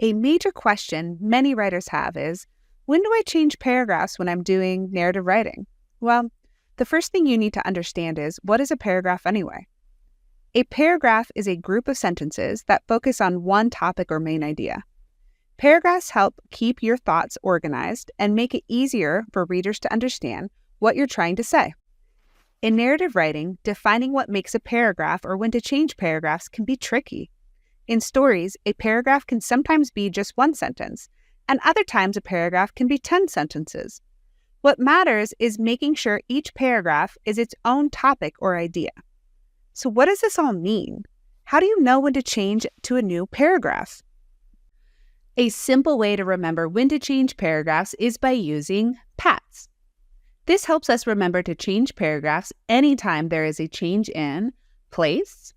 A major question many writers have is, when do I change paragraphs when I'm doing narrative writing? Well, the first thing you need to understand is, what is a paragraph anyway? A paragraph is a group of sentences that focus on one topic or main idea. Paragraphs help keep your thoughts organized and make it easier for readers to understand what you're trying to say. In narrative writing, defining what makes a paragraph or when to change paragraphs can be tricky. In stories, a paragraph can sometimes be just one sentence, and other times a paragraph can be 10 sentences. What matters is making sure each paragraph is its own topic or idea. So what does this all mean? How do you know when to change to a new paragraph? A simple way to remember when to change paragraphs is by using PATS. This helps us remember to change paragraphs anytime there is a change in place,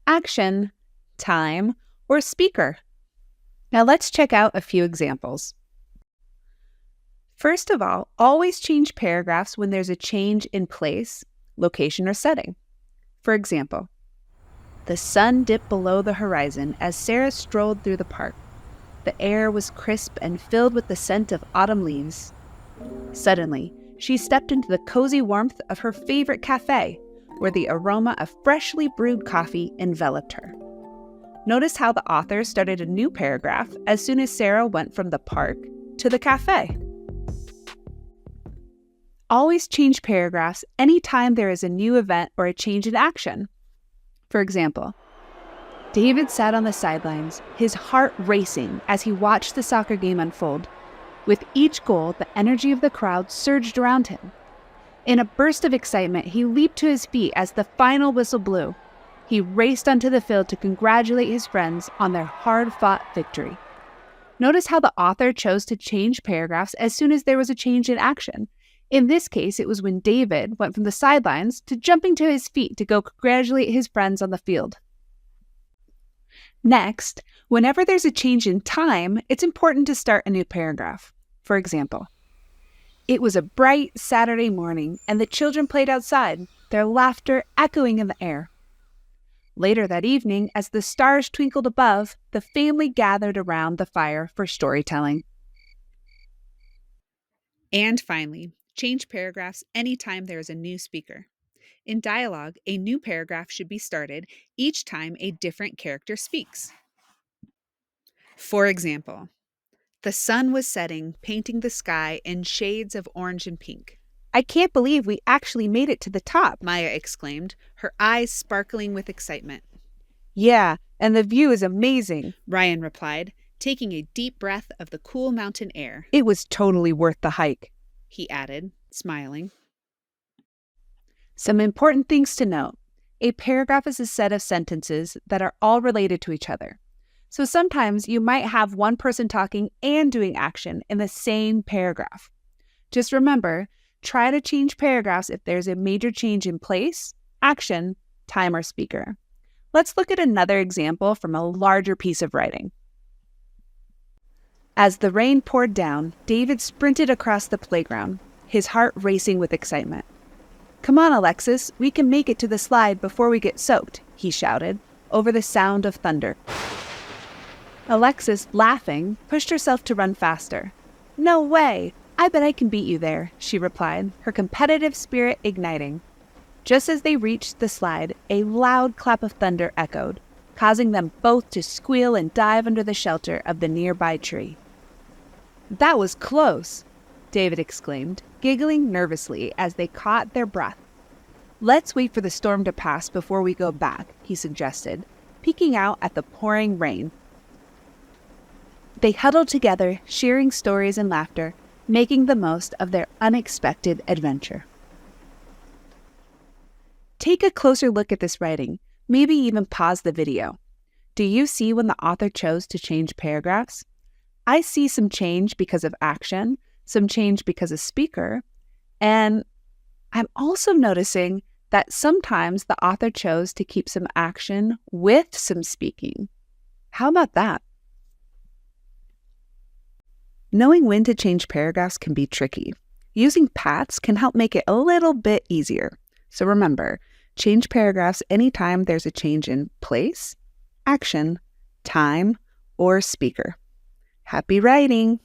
action, time, or speaker. Now let's check out a few examples. First of all, always change paragraphs when there's a change in place, location, or setting. For example, the sun dipped below the horizon as Sarah strolled through the park. The air was crisp and filled with the scent of autumn leaves. Suddenly, she stepped into the cozy warmth of her favorite cafe, where the aroma of freshly brewed coffee enveloped her. Notice how the author started a new paragraph as soon as Sarah went from the park to the cafe. Always change paragraphs anytime there is a new event or a change in action. For example, David sat on the sidelines, his heart racing as he watched the soccer game unfold. With each goal, the energy of the crowd surged around him. In a burst of excitement, he leaped to his feet as the final whistle blew. He raced onto the field to congratulate his friends on their hard-fought victory. Notice how the author chose to change paragraphs as soon as there was a change in action. In this case, it was when David went from the sidelines to jumping to his feet to go congratulate his friends on the field. Next, whenever there's a change in time, it's important to start a new paragraph. For example, it was a bright Saturday morning and the children played outside, their laughter echoing in the air. Later that evening, as the stars twinkled above, the family gathered around the fire for storytelling. And finally, change paragraphs anytime there is a new speaker. In dialogue, a new paragraph should be started each time a different character speaks. For example, the sun was setting, painting the sky in shades of orange and pink. I can't believe we actually made it to the top, Maya exclaimed, her eyes sparkling with excitement. Yeah, and the view is amazing, Ryan replied, taking a deep breath of the cool mountain air. It was totally worth the hike, he added, smiling. Some important things to note. A paragraph is a set of sentences that are all related to each other. So sometimes you might have one person talking and doing action in the same paragraph. Just remember, try to change paragraphs if there's a major change in place, action, time, or speaker. Let's look at another example from a larger piece of writing. As the rain poured down, David sprinted across the playground, his heart racing with excitement. "Come on, Alexis, we can make it to the slide before we get soaked," he shouted, over the sound of thunder. Alexis, laughing, pushed herself to run faster. "No way! I bet I can beat you there," she replied, her competitive spirit igniting. Just as they reached the slide, a loud clap of thunder echoed, causing them both to squeal and dive under the shelter of the nearby tree. "That was close," David exclaimed, giggling nervously as they caught their breath. "Let's wait for the storm to pass before we go back," he suggested, peeking out at the pouring rain. They huddled together, sharing stories and laughter, making the most of their unexpected adventure. Take a closer look at this writing, maybe even pause the video. Do you see when the author chose to change paragraphs? I see some change because of action, some change because of speaker, and I'm also noticing that sometimes the author chose to keep some action with some speaking. How about that? Knowing when to change paragraphs can be tricky. Using PATS can help make it a little bit easier. So remember, change paragraphs anytime there's a change in place, action, time, or speaker. Happy writing!